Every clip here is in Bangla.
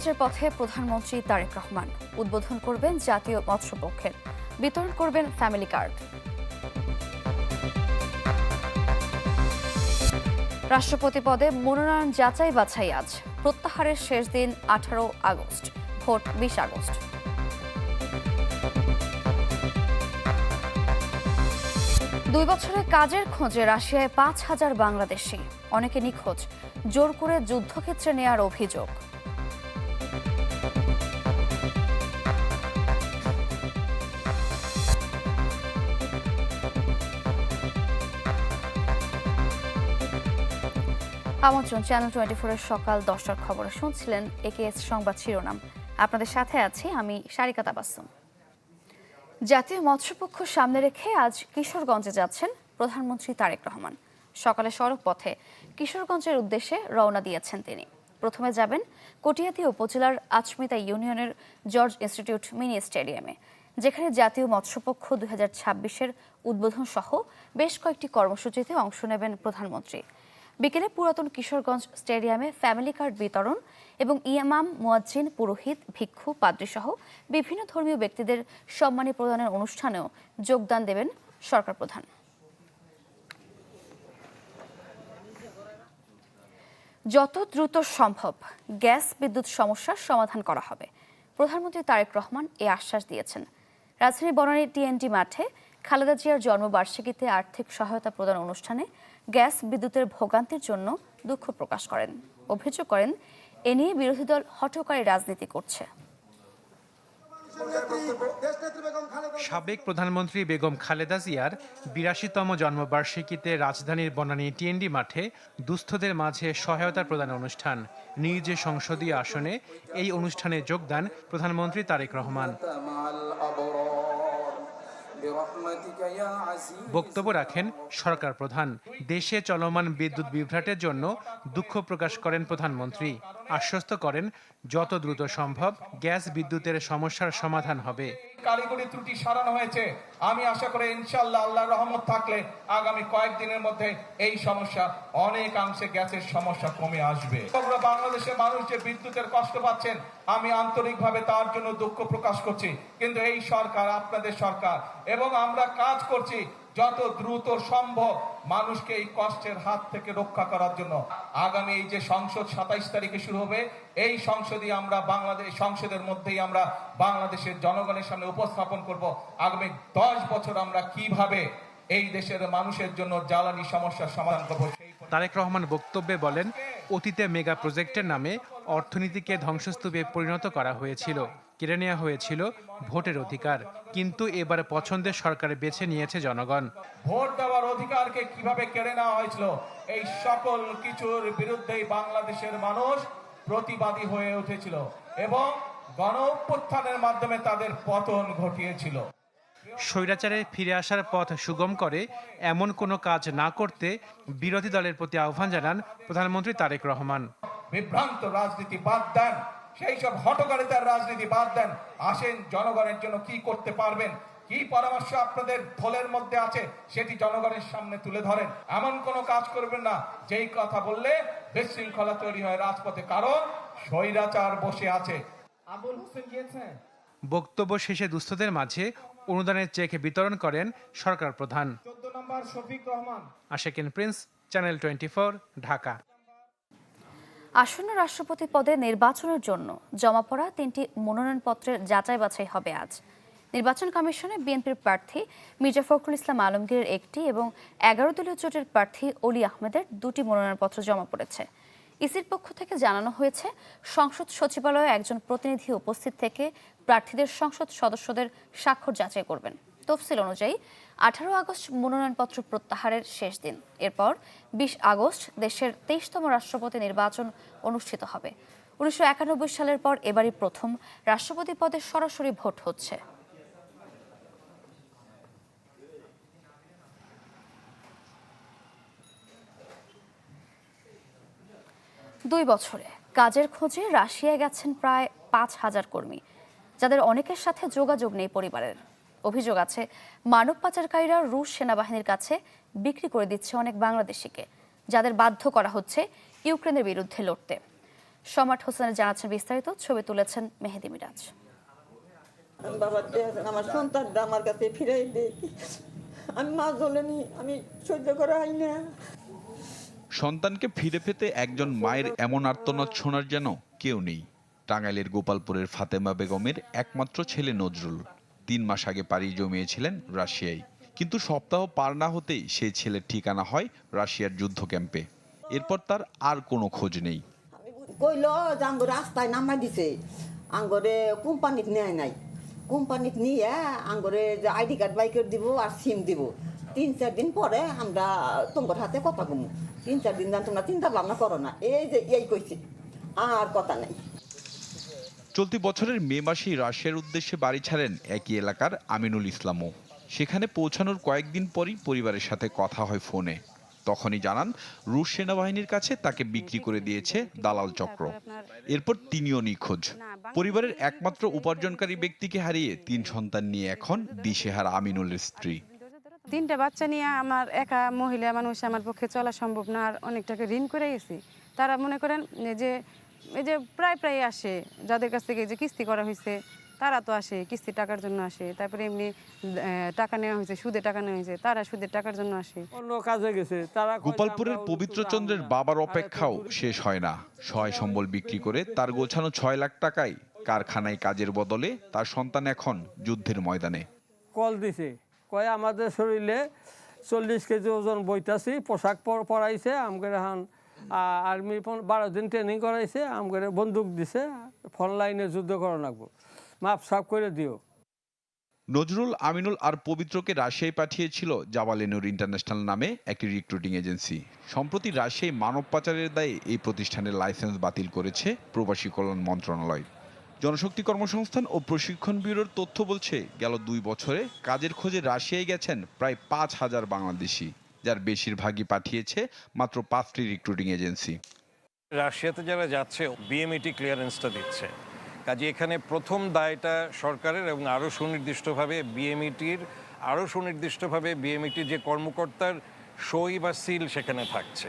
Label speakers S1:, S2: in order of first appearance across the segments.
S1: কিশোরগঞ্জের পথে প্রধানমন্ত্রী তারেক রহমান উদ্বোধন করবেন জাতীয় মৎস্যপক্ষের, বিতরণ করবেন ফ্যামিলি কার্ড। রাষ্ট্রপতি পদে মনোনয়ন যাচাই বাছাই আজ, প্রত্যাহারের শেষ দিন 18 আগস্ট, ভোট 20 আগস্ট। দুই বছরে কাজের খোঁজে রাশিয়ায় 5,000 বাংলাদেশি, অনেকে নিখোঁজ, জোর করে যুদ্ধক্ষেত্রে নেয়ার অভিযোগ। আমন্ত্রণ, চ্যানেল 24-এর সকাল 10টার খবরে শুনছিলেন একেএস সংবাদ শিরোনাম। আপনাদের সাথে আছি আমি সারিকা তাবাসসুম। জাতীয় মৎস্যপক্ষ সামনে রেখে আজ কিশোরগঞ্জে যাচ্ছেন প্রধানমন্ত্রী তারেক রহমান। সকালে সড়ক পথে কিশোরগঞ্জের উদ্দেশ্যে রওনা দিয়েছেন তিনি। প্রথমে যাবেন কটিয়াদী উপজেলার আচমিতা ইউনিয়নের জর্জ ইনস্টিটিউট মিনি স্টেডিয়ামে, যেখানে জাতীয় মৎস্যপক্ষ 2026-এর উদ্বোধন সহ বেশ কয়েকটি কর্মসূচিতে অংশ নেবেন প্রধানমন্ত্রী। বিকেলে পুরাতন কিশোরগঞ্জ স্টেডিয়ামে ফ্যামিলি কার্ড বিতরণ এবং ইমাম, মুয়াজ্জিন, পুরোহিত, ভিক্ষু, পাদ্রী সহ বিভিন্ন ধর্মীয় ব্যক্তিদের সম্মানী প্রদানের অনুষ্ঠানেও যোগদান দেবেন সরকার প্রধান। যত দ্রুত সম্ভব গ্যাস বিদ্যুৎ সমস্যার সমাধান করা হবে, প্রধানমন্ত্রী তারেক রহমান এ আশ্বাস দিয়েছেন। রাজধানীর বনানী টিএনটি মাঠে খালেদা জিয়ার জন্মবার্ষিকীতে আর্থিক সহায়তা প্রদান অনুষ্ঠানে গ্যাস বিদ্যুতের ভোগান্তির জন্য দুঃখ প্রকাশ করেন। অভিযোগ করেন, এ নিয়ে বিরোধী দল হঠকারী রাজনীতি করছে।
S2: সাবেক প্রধানমন্ত্রী বেগম খালেদা জিয়ার 82তম জন্মবার্ষিকীতে রাজধানীর বনানী টিএনডি মাঠে দুস্থদের মাঝে সহায়তা প্রদান অনুষ্ঠান। নিজ সংসদীয় আসনে এই অনুষ্ঠানে যোগদান প্রধানমন্ত্রী তারেক রহমান। বক্তব্য রাখেন সরকার প্রধান। দেশে চলমান বিদ্যুৎ বিভ্রাটের জন্য দুঃখ প্রকাশ করেন প্রধানমন্ত্রী। আশ্বস্ত করেন, যত দ্রুত সম্ভব গ্যাস বিদ্যুতের সমস্যার সমাধান হবে।
S3: কারিগরি ত্রুটি সারানো হয়েছে। আমি আশা করি ইনশাআল্লাহ আল্লাহর রহমত থাকলে আগামী কয়েকদিনের মধ্যে এই সমস্যা অনেকাংশে গ্যাসের সমস্যা কমে আসবে। বাংলাদেশের মানুষ যে বিদ্যুতের কষ্ট পাচ্ছেন, আমি আন্তরিকভাবে তার জন্য দুঃখ প্রকাশ করছি। কিন্তু এই সরকার, আপনাদের সরকার, এবং আমরা কাজ করছি যত দ্রুত সম্ভব মানুষকে এই কষ্টের হাত থেকে রক্ষা করার জন্য। আগামী এই যে সংসদ 27 তারিখে শুরু হবে, এই সংসদের মধ্যেই আমরা বাংলাদেশের জনগণের সামনে উপস্থাপন করব আগামী 10 বছর আমরা কিভাবে এই দেশের মানুষের জন্য জ্বালানি সমস্যার সমাধান করব।
S2: তারেক রহমান বক্তব্যে বলেন, অতীতে মেগা প্রজেক্টের নামে অর্থনীতিকে ধ্বংসস্তূপে পরিণত করা হয়েছিল, কেড়ে নেওয়া হয়েছিল ভোটের অধিকার, কিন্তু এবার পছন্দের সরকার বেছে নিয়েছে জনগণ।
S3: ভোট দেওয়ার অধিকারকে কিভাবে কেড়ে নেওয়া হয়েছিল, এই সকল কিছুর বিরুদ্ধেই বাংলাদেশের মানুষ প্রতিবাদী হয়ে উঠেছিল এবং গণ অভ্যুত্থানের মাধ্যমে তাদের পতন ঘটিয়েছিল।
S2: স্বৈরাচারে ফিরে আসার পথ সুগম করে এমন কোনো কাজ না করতে বিরোধী দলের প্রতি আহ্বান জানান প্রধানমন্ত্রী তারেক রহমান।
S3: বিভ্রান্ত রাজনীতি বাদ দেন, সেই সব হঠকারিতার রাজনীতি বাদ দেন। আসেন, জনগণের জন্য কি করতে পারবেন, কি পরামর্শ আপনাদের দলের মধ্যে আছে, সেটি জনগণের সামনে তুলে ধরেন। এমন কোনো কাজ করবেন না যেই কথা বললে বিশৃঙ্খলা তৈরি হয় রাজপথে, কারণ স্বৈরাচার বসে আছে। আবুল হোসেন গিয়েছে।
S2: বক্তব্য শেষে দুস্থদের মাঝে অনুদানের চেক বিতরণ করেন সরকার প্রধান।
S3: 14 নম্বর শফিক রহমান।
S2: Ashikin Prince, channel 24, Dhaka.
S1: আসন্ন রাষ্ট্রপতি পদে নির্বাচনের জন্য জমা পড়া 3টি মনোনয়নপত্রের যাচাই বাছাই হবে আজ। নির্বাচন কমিশনে বিএনপির প্রার্থী মির্জা ফখরুল ইসলাম আলমগীরের একটি এবং 11 দলীয় জোটের প্রার্থী অলি আহমেদের 2টি মনোনয়নপত্র জমা পড়েছে। ইসির পক্ষ থেকে জানানো হয়েছে, সংসদ সচিবালয়ে একজন প্রতিনিধি উপস্থিত থেকে প্রার্থীদের সংসদ সদস্যদের স্বাক্ষর যাচাই করবেন। তফসিল অনুযায়ী 18 আগস্ট মনোনয়নপত্র প্রত্যাহারের শেষ দিন। এরপর 20 আগস্ট দেশের 23তম রাষ্ট্রপতি নির্বাচন অনুষ্ঠিত হবে। 1991 সালের পর এবারই প্রথম রাষ্ট্রপতি পদে সরাসরি ভোট হচ্ছে। দুই বছরে কাজের খোঁজে রাশিয়ায় গেছেন প্রায় 5,000 কর্মী, যাদের অনেকের সাথে যোগাযোগ নেই পরিবারের। অভিযোগ আছে, মানব পাচারকারীরা রুশ সেনাবাহিনীর কাছে বিক্রি করে দিচ্ছে অনেক বাংলাদেশিকে, যাদের বাধ্য করা হচ্ছে ইউক্রেনের বিরুদ্ধে লড়তে। সম্রাট হোসেনের জানাচ্ছেন বিস্তারিত, ছবি তুলেছেন মেহেদি মিরাজ।
S4: বাবা আমার সন্তানটা আমার কাছে ফিরাই দেয়, আমি মা জ্বলেনি, আমি সহ্য করা হয় না।
S5: সন্তানকে ফিরে পেতে একজন মায়ের এমন আর্তনাদ শোনার যেন কেউ নেই। টাঙ্গাইলের গোপালপুরের ফাতেমা বেগমের একমাত্র ছেলে নজরুল 3 মাস আগে পাড়ি জমিয়েছিলেন রাশিয়ায়, কিন্তু সপ্তাহ পার না হতেই সেই ছেলের ঠিকানা হয় রাশিয়ার যুদ্ধ ক্যাম্পে। এরপর তার আর কোনো খোঁজ নেই।
S4: কইল যে আঙ্গরে রাস্তায় নামাই দিছে, আঙ্গরে কোম্পানিত নেয় নাই, কোম্পানিত নিয়ে আঙ্গরে যে আইডি কার্ড বাইকের দিব আর সিম দিব, 3-4 দিন পরে আমরা তোমার হাতে কথা কমু, 3-4 দিন তোমরা চিন্তা ভাবনা করো না, এই যে এই কইছি, আর কথা নাই।
S5: চলতি বছরের মে মাসেই রাশিয়ার উদ্দেশ্যে বাড়ি ছাড়েন একই এলাকার আমিনুল ইসলামও। সেখানে পৌঁছানোর কয়েকদিন পরই পরিবারের সাথে কথা হয় ফোনে। তখনই জানান রুশ সেনাবাহিনীর কাছে তাকে বিক্রি করে দিয়েছে দালাল চক্র। এরপর তিনিও নিখোঁজ। পরিবারের একমাত্র উপার্জনকারী ব্যক্তিকে হারিয়ে 3 সন্তান নিয়ে এখন দিশেহারা আমিনুলের স্ত্রী।
S6: 3টা বাচ্চা নিয়ে আমার একা মহিলা মানুষ, আমার পক্ষে চলা সম্ভব না, আর অনেক টাকা ঋণ করে গেছি। তারা মনে করেন যে এই যে প্রায় আসে, যাদের কাছ থেকে যে কিস্তি করা হয়েছে তারা তো আসে, কিস্তি টাকার জন্য আসে। তারপরে এমনি টাকা নেওয়া হয়েছে, সুদে টাকা নেওয়া হয়েছে, তারা সুদের টাকার জন্য আসে।
S7: অন্য কাজে গেছে তারা।
S5: গোপালপুরের পবিত্রচন্দ্রের বাবার অপেক্ষাও শেষ হয় না। সহায় সম্বল বিক্রি করে তার গোছানো 6 লাখ টাকায় কারখানায় কাজের বদলে তার সন্তান এখন যুদ্ধের ময়দানে।
S7: কল দিছে, কয় আমাদের শরীরে 40 কেজি ওজন বইতাছি, পোশাক পরাইছে, আমাকে এখন আর্মি 12 দিন ট্রেনিং করাইছে, আমাকে বন্দুক দিছে, ফোন লাইনে যুদ্ধ করা লাগবো, মাপ সাফ করে দিও।
S5: নজরুল, আমিনুল আর পবিত্রকে রাশিয়ায় পাঠিয়েছিল জাবালেনুর ইন্টারন্যাশনাল নামে একটি রিক্রুটিং এজেন্সি। সম্প্রতি রাশিয়ায় মানব পাচারের দায়ে এই প্রতিষ্ঠানের লাইসেন্স বাতিল করেছে প্রবাসী কল্যাণ মন্ত্রণালয়। জনশক্তি কর্মসংস্থান ও প্রশিক্ষণ ব্যুরোর তথ্য বলছে, গেল 2 বছরে কাজের খোঁজে রাশিয়ায় গেছেন প্রায় 5,000 বাংলাদেশি, যার বেশিরভাগই পাঠিয়েছে মাত্র 5টি রিক্রুটিং এজেন্সি।
S8: রাশিয়াতে যারা যাচ্ছে বিএমইটি ক্লিয়ারেন্সটা দিচ্ছে, কাজে এখানে প্রথম দায়টা সরকারের, এবং আরও সুনির্দিষ্টভাবে বিএমইটির যে কর্মকর্তার সই বা সিল সেখানে থাকছে,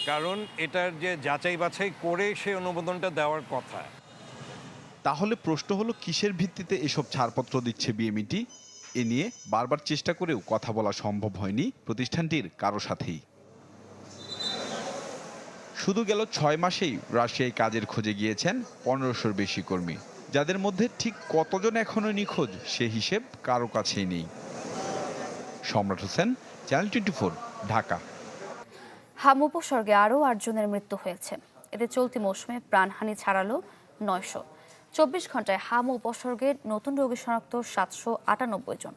S8: কারণ এটার যে যাচাই বাছাই করে সে অনুমোদনটা দেওয়ার কথা।
S5: তাহলে প্রশ্ন হলো, কিসের ভিত্তিতে এসব ছাড়পত্র দিচ্ছে বিএমইটি? এ নিয়ে বারবার চেষ্টা করেও কথা বলা সম্ভব হয়নি প্রতিষ্ঠানটির কারো সাথেই। শুধু গেল 6 মাসেই রাশিয়ায় কাজের খোঁজে গিয়েছেন 1500-র বেশি কর্মী, যাদের মধ্যে ঠিক কতজন এখনো নিখোঁজ সে হিসেব কারো কাছেই নেই। সম্রাট হোসেন, চ্যানেল 24, ঢাকা।
S1: হাম উপসর্গে আরও 8 জনের মৃত্যু হয়েছে। এতে চলতি মৌসুমে প্রাণহানি ছাড়ালো 900। 24 ঘন্টায় হাম উপসর্গের নতুন রোগী শনাক্ত 798 জন।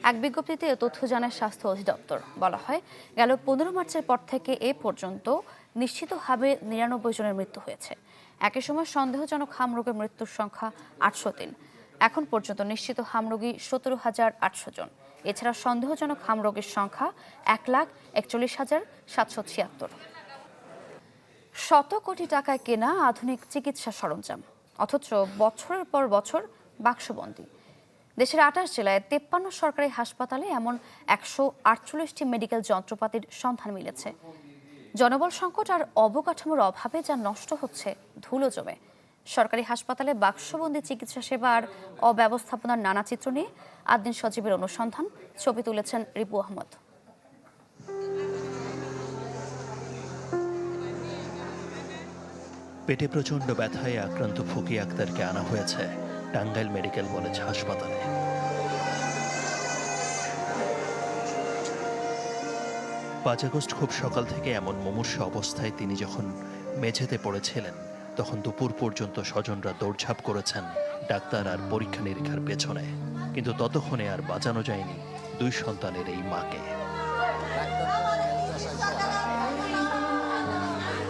S1: এক বিজ্ঞপ্তিতে এ তথ্য জানায় স্বাস্থ্য অধিদপ্তর। বলা হয়, গেল 15 মার্চের পর থেকে এ পর্যন্ত নিশ্চিতভাবে 99 জনের মৃত্যু হয়েছে। একই সময় সন্দেহজনক হাম রোগের মৃত্যুর সংখ্যা 803। এখন পর্যন্ত নিশ্চিত হাম রোগী 17,800 জন। এছাড়া সন্দেহজনক হাম রোগীর সংখ্যা 1,41,776। শত কোটি টাকায় কেনা আধুনিক চিকিৎসা সরঞ্জাম, অথচ বছরের পর বছর বাক্সবন্দী। দেশের 28 জেলায় 53 সরকারি হাসপাতালে এমন 148টি মেডিকেল যন্ত্রপাতির সন্ধান মিলেছে। জনবল সংকট আর অবকাঠামোর অভাবে যা নষ্ট হচ্ছে ধুলো জমে। সরকারি হাসপাতালে বাক্সবন্দি চিকিৎসা সেবা আর অব্যবস্থাপনার নানা চিত্র নিয়ে আদ্দিন সজীবের অনুসন্ধান, ছবি তুলেছেন রিপু আহমদ।
S9: পেটে প্রচণ্ড ব্যথায় আক্রান্ত ফকিয়া আক্তারকে আনা হয়েছে টাঙ্গাইল মেডিকেল কলেজ হাসপাতালে। 5 আগস্ট খুব সকাল থেকে এমন মুমূর্ষ অবস্থায় তিনি যখন মেঝেতে পড়েছিলেন, তখন দুপুর পর্যন্ত স্বজনরা দৌড়ঝাঁপ করেছেন ডাক্তার আর পরীক্ষা নিরীক্ষার পেছনে, কিন্তু ততক্ষণে আর বাঁচানো যায়নি 2 সন্তানের এই মাকে।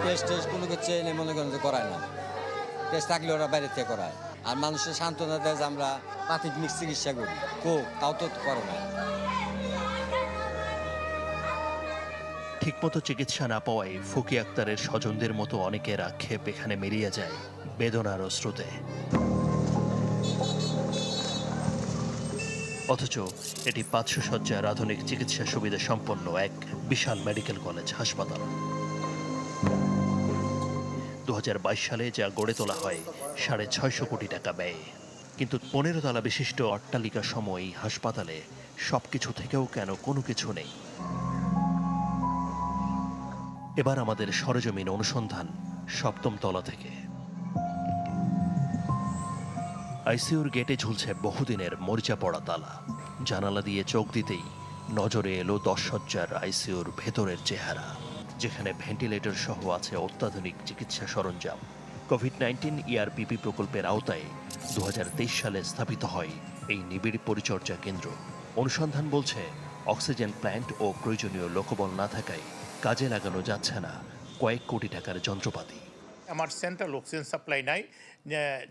S10: টেস্ট কোনো কিছু মনে করেন যে করায় না, টেস্ট থাকলে ওরা বাইরে থেকে করায়, আর মানুষের সান্ত্বনা দেয় যে আমরা প্রাথমিক চিকিৎসা করি, তাও তো করে না।
S9: ঠিকমতো চিকিৎসা না পাওয়ায় ফকিয়া আক্তারের স্বজনদের মতো অনেকের আক্ষেপ এখানে মিলিয়ে যায় বেদনার অশ্রুতে। অথচ এটি 500 শয্যার আধুনিক চিকিৎসা সুবিধা সম্পন্ন এক বিশাল মেডিকেল কলেজ হাসপাতাল। 2022 সালে যা গড়ে তোলা হয় 650 কোটি টাকা ব্যয়ে। কিন্তু 15 তলা বিশিষ্ট অট্টালিকা সম এই হাসপাতালে সবকিছু থেকেও কেন কোনো কিছু নেই। এবার আমাদের সরেজমিন অনুসন্ধান 7ম তলা থেকে। আইসিইউর গেটে ঝুলছে বহুদিনের মরিচা পড়া তালা। জানালা দিয়ে চোখ দিতেই নজরে এলো 10 শয্যার আইসিইউর ভেতরের চেহারা, যেখানে ভেন্টিলেটর সহ আছে অত্যাধুনিক চিকিৎসা সরঞ্জাম। কোভিড-19 ইআরপিপি প্রকল্পের আওতায় 2023 সালে স্থাপিত হয় এই নিবিড় পরিচর্যা কেন্দ্র। অনুসন্ধান বলছে অক্সিজেন প্ল্যান্ট ও প্রয়োজনীয় লোকবল না থাকায় কাজে লাগানো যাচ্ছে না কয়েক কোটি টাকার যন্ত্রপাতি।
S11: আমার সেন্ট্রাল অক্সিজেন সাপ্লাই নাই,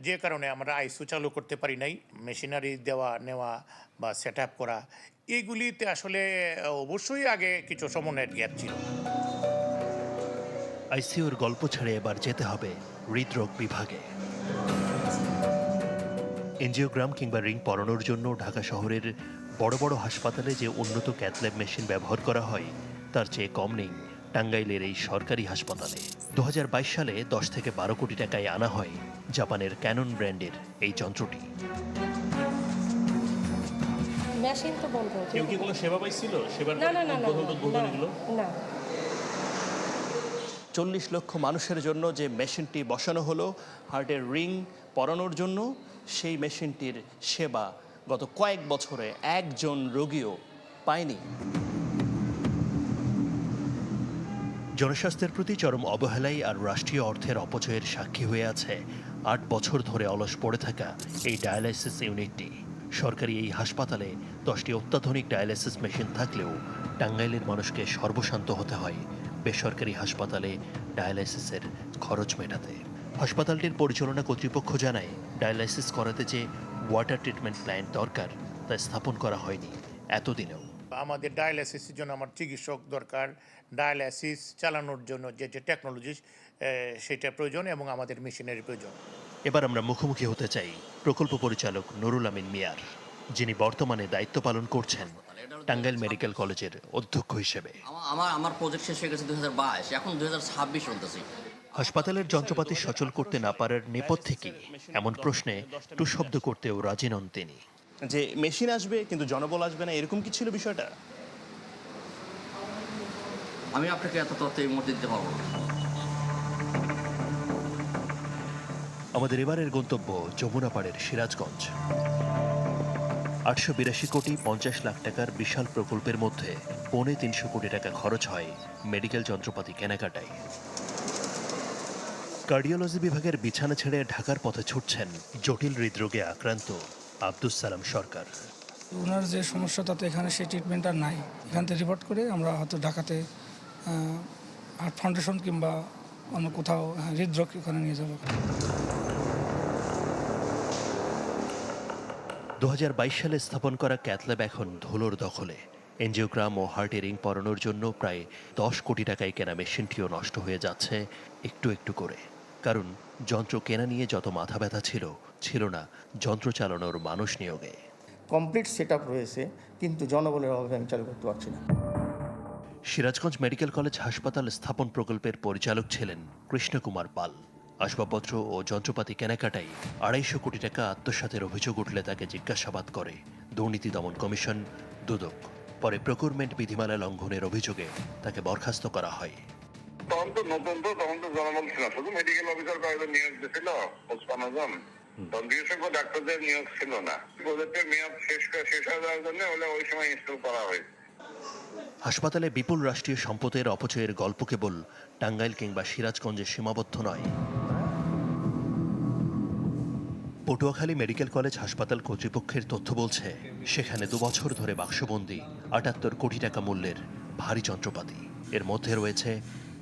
S11: যে কারণে আমরা আইসিইউ চালু করতে পারি নাই। মেশিনারি দেওয়া নেওয়া বা সেট আপ করা, এইগুলিতে আসলে অবশ্যই আগে কিছু সমন্বয়ের গ্যাপ ছিল।
S9: আইসিইউর গল্প ছেড়ে এবার যেতে হবে হৃদরোগ বিভাগে। এনজিওগ্রাম কিংবা রিং পরানোর জন্য ঢাকা শহরের বড় বড় হাসপাতালে যে উন্নত ক্যাথল্যাব মেশিন ব্যবহার করা হয় তার চেয়ে কম নেই টাঙ্গাইলের এই সরকারি হাসপাতালে। 2022 সালে 10 থেকে 12 কোটি টাকায় আনা হয় জাপানের ক্যানন ব্র্যান্ডের এই যন্ত্রটি।
S12: মেশিন তো বন্ধ হয়েছে।
S9: কেউ কি কোনো সেবা পাইছিল? সেবার
S12: না না না না না।
S9: 40 লক্ষ মানুষের জন্য যে মেশিনটি বসানো হলো হার্টের রিং পরানোর জন্য, সেই মেশিনটির সেবা গত কয়েক বছরে একজন রোগীও পায়নি। জনস্বাস্থ্যের প্রতি চরম অবহেলাই আর রাষ্ট্রীয় অর্থের অপচয়ের সাক্ষী হয়ে আছে 8 বছর ধরে অলস পড়ে থাকা এই ডায়ালাইসিস ইউনিটটি। সরকারি এই হাসপাতালে 10টি অত্যাধুনিক ডায়ালাইসিস মেশিন থাকলেও টাঙ্গাইলের মানুষকে সর্বশান্ত হতে হয় বেসরকারি হাসপাতালে ডায়ালাইসিসের খরচ মেটাতে। হাসপাতালটির পরিচালনা কর্তৃপক্ষ জানায়, ডায়ালাইসিস করাতে যে ওয়াটার ট্রিটমেন্ট প্ল্যান্ট দরকার তা স্থাপন করা হয়নি এতদিনেও।
S11: আমাদের ডায়ালাইসিসের জন্য আমার চিকিৎসক দরকার, ডায়ালাইসিস চালানোর জন্য যে টেকনোলজি সেটা প্রয়োজন এবং আমাদের মেশিনারি প্রয়োজন।
S9: এবার আমরা মুখোমুখি হতে চাই প্রকল্প পরিচালক নুরুল আমিন মিয়ার, যিনি বর্তমানে দায়িত্ব পালন করছেন টাঙ্গাইল মেডিকেল কলেজের অধ্যক্ষ হিসেবে।
S13: আমার প্রজেক্ট শেষ হয়ে গেছে 2022, এখন 2026 চলতেছে।
S9: হাসপাতালের যন্ত্রপাতি সচল করতে না পারার নেপথ্যে কি এমন প্রশ্নে টুশব্দ করতেও রাজি নন তিনি।
S14: যে মেশিন আসবে কিন্তু জনবল আসবে না, এরকম কি ছিল বিষয়টা?
S13: আমি আপনাকে এত তথ্য এই মুহূর্তে দিতে পারবো না।
S9: আমাদের এবারের গন্তব্য যমুনাপাড়ের সিরাজগঞ্জ। 882 কোটি 50 লাখ টাকার বিশাল প্রকল্পের মধ্যে 350 কোটি টাকা খরচ হয় মেডিকেল যন্ত্রপাতি কেনাকাটায়। কার্ডিওলজি বিভাগের বিছানা ছেড়ে ঢাকার পথে ছুটছেন জটিল হৃদরোগে আক্রান্ত আব্দুস সালাম সরকার।
S15: ওনার যে সমস্যা তাতে এখানে সেই ট্রিটমেন্ট আর নাই। এখান থেকে রিপোর্ট করে আমরা হয়তো ঢাকাতে হার্ট ফাউন্ডেশন কিংবা অন্য কোথাও হৃদরোগ ওখানে নিয়ে যাব।
S9: 2022 সালে স্থাপন করা ক্যাথল্যাব এখন ধুলোর দখলে। এনজিওগ্রাম ও হার্টে রিং পরানোর জন্য প্রায় 10 কোটি টাকায় কেনা মেশিনটিও নষ্ট হয়ে যাচ্ছে একটু একটু করে। কারণ যন্ত্র কেনা নিয়ে যত মাথা ব্যথা ছিল না যন্ত্র চালানোর মানুষ নিয়োগে।
S16: কমপ্লিট সেটআপ রয়েছে, কিন্তু জনবলের অভাবে আমি চালু করতে পারছি না।
S9: সিরাজগঞ্জ মেডিকেল কলেজ হাসপাতাল স্থাপন প্রকল্পের পরিচালক ছিলেন কৃষ্ণকুমার পাল। আসবাবপত্র ও যন্ত্রপাতি কেনাকাটায় 250 কোটি টাকা আত্মসাতের অভিযোগ উঠলে তাকে জিজ্ঞাসাবাদ করে দুর্নীতি দমন কমিশন দুদক। পরে প্রকিউরমেন্ট বিধিমালা লঙ্ঘনের অভিযোগে তাকে বরখাস্ত করা হয়।
S17: তখন তো জনবল ছিল, শুধু মেডিকেল অফিসার কয়েকজন নিয়োগ দিয়েছিল 55 জন, বিশেষজ্ঞ ডাক্তারদের নিয়োগ ছিল না। প্রজেক্টের মেয়াদ শেষ হয়ে যাওয়ার জন্য ওই সময় ইনস্টল করা হয়েছে।
S9: হাসপাতালে বিপুল রাষ্ট্রীয় সম্পদের অপচয়ের গল্প কেবল টাঙ্গাইল কিংবা সিরাজগঞ্জে সীমাবদ্ধ নয়। পটুয়াখালী মেডিকেল কলেজ হাসপাতাল কর্তৃপক্ষের তথ্য বলছে, সেখানে 2 বছর ধরে বাক্সবন্দি 78 কোটি টাকা মূল্যের ভারী যন্ত্রপাতি। এর মধ্যে রয়েছে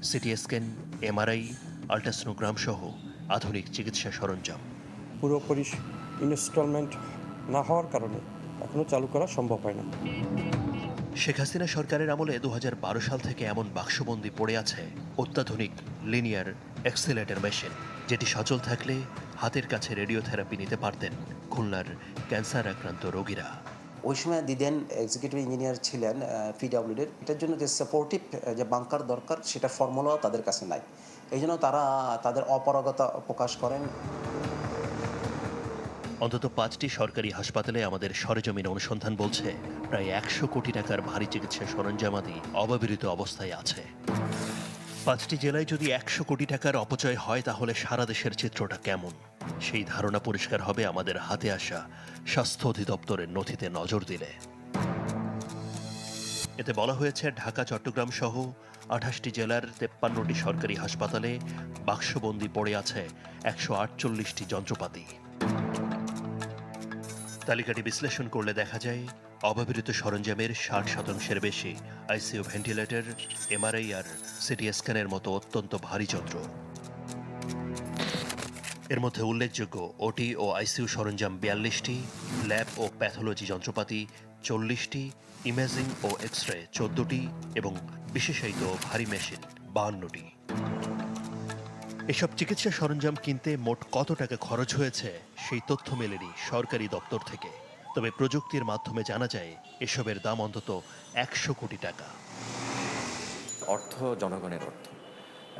S9: সিটি স্ক্যান, এমআরআই, আল্ট্রাসোনোগ্রাম সহ আধুনিক চিকিৎসা সরঞ্জাম।
S18: পুরোপুরি ইনস্টলমেন্ট না হওয়ার কারণে এখনো চালু করা সম্ভব হয় না।
S9: শেখ হাসিনা সরকারের আমলে 2012 সাল থেকে এমন বাক্সবন্দি পড়ে আছে অত্যাধুনিক লিনিয়ার অ্যাক্সিলারেটর মেশিন, যেটি সচল থাকলে হাতের কাছে রেডিওথেরাপি নিতে পারতেন খুলনার ক্যান্সার আক্রান্ত রোগীরা।
S19: ওই সময় দিদেন এক্সিকিউটিভ ইঞ্জিনিয়ার ছিলেন পিডব্লিউডির। এটার জন্য যে সাপোর্টিভ যে বাংকার দরকার সেটা ফর্মুলাও তাদের কাছে নাই, এই জন্য তারা তাদের অপারগতা প্রকাশ করেন।
S9: অন্তত 5টি সরকারি হাসপাতালে আমাদের সরেজমিন অনুসন্ধান বলছে প্রায় 100 কোটি টাকার ভারী চিকিৎসা সরঞ্জামাদি অব্যবহৃত অবস্থায় আছে। 5টি জেলায় যদি 100 কোটি টাকার অপচয় হয় তাহলে সারা দেশের চিত্রটা কেমন, সেই ধারণা পরিষ্কার হবে আমাদের হাতে আসা স্বাস্থ্য অধিদপ্তরের নথিতে নজর দিলে। এতে বলা হয়েছে ঢাকা, চট্টগ্রাম সহ 28টি জেলার 53টি সরকারি হাসপাতালে বাক্সবন্দি পড়ে আছে 148টি যন্ত্রপাতি। তালিকাটি বিশ্লেষণ করলে দেখা যায় অব্যবহৃত সরঞ্জামের 60% বেশি আইসিইউ ভেন্টিলেটর, এমআরআই আর সিটি স্ক্যানের মতো অত্যন্ত ভারী যন্ত্র। এর মধ্যে উল্লেখযোগ্য ওটি ও আইসিইউ সরঞ্জাম 42টি, ল্যাব ও প্যাথোলজি যন্ত্রপাতি 40টি, ইমেজিং ও এক্স-রে 14টি এবং বিশেষায়িত ভারী মেশিন 52টি। এসব চিকিৎসা সরঞ্জাম কিনতে মোট কত টাকা খরচ হয়েছে সেই তথ্য মেলেনি সরকারি দপ্তর থেকে। তবে প্রযুক্তির মাধ্যমে জানা যায় এসবের দাম অন্তত 100 কোটি টাকা।
S20: অর্থ জনগণের অর্থ,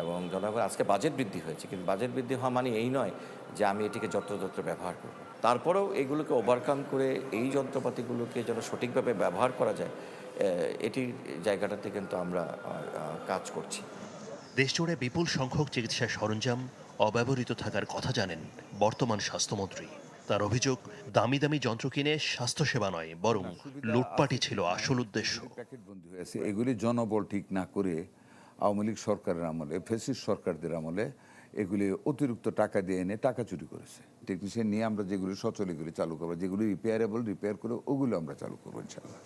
S20: এবং জনগণ আজকে বাজেট বৃদ্ধি হয়েছে, কিন্তু বাজেট বৃদ্ধি হওয়া মানে এই নয় যে আমি এটিকে যত্রতত্র ব্যবহার করব। তারপরেও এগুলোকে ওভারকাম করে এই যন্ত্রপাতিগুলোকে যেন সঠিকভাবে ব্যবহার করা যায়, এটির জায়গাটাতে কিন্তু আমরা কাজ করছি।
S9: দেশজুড়ে বিপুল সংখ্যক চিকিৎসা সরঞ্জাম অব্যবহৃত থাকার কথা জানেন বর্তমান স্বাস্থ্যমন্ত্রী। তার অভিযোগ, দামি দামি যন্ত্র কিনে স্বাস্থ্যসেবা নয় বরং লুটপাটই ছিল আসল উদ্দেশ্য।
S21: এগুলি জনবল ঠিক না করে আওয়ামী লীগ সরকারের আমলে, ফ্যাসিস্ট সরকারদের আমলে এগুলি অতিরিক্ত টাকা দিয়ে এনে টাকা চুরি করেছে। টেকনিশিয়ান নিয়ে আমরা যেগুলি সচল এগুলি চালু করবো, যেগুলি রিপেয়ারেবল রিপেয়ার করে ওগুলো আমরা চালু করবো ইনশাল্লাহ।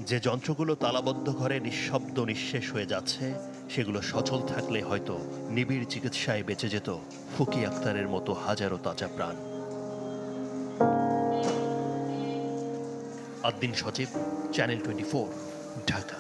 S9: যে যন্ত্রগুলো তালাবদ্ধ ঘরে নিঃশব্দ নিঃশেষ হয়ে যাচ্ছে সেগুলো সচল থাকলে হয়তো নিবিড় চিকিৎসায় বেঁচে যেত ফকি আক্তারের মতো হাজারো তাজা প্রাণ। আদ্দিন সচিব, চ্যানেল 24, ঢাকা।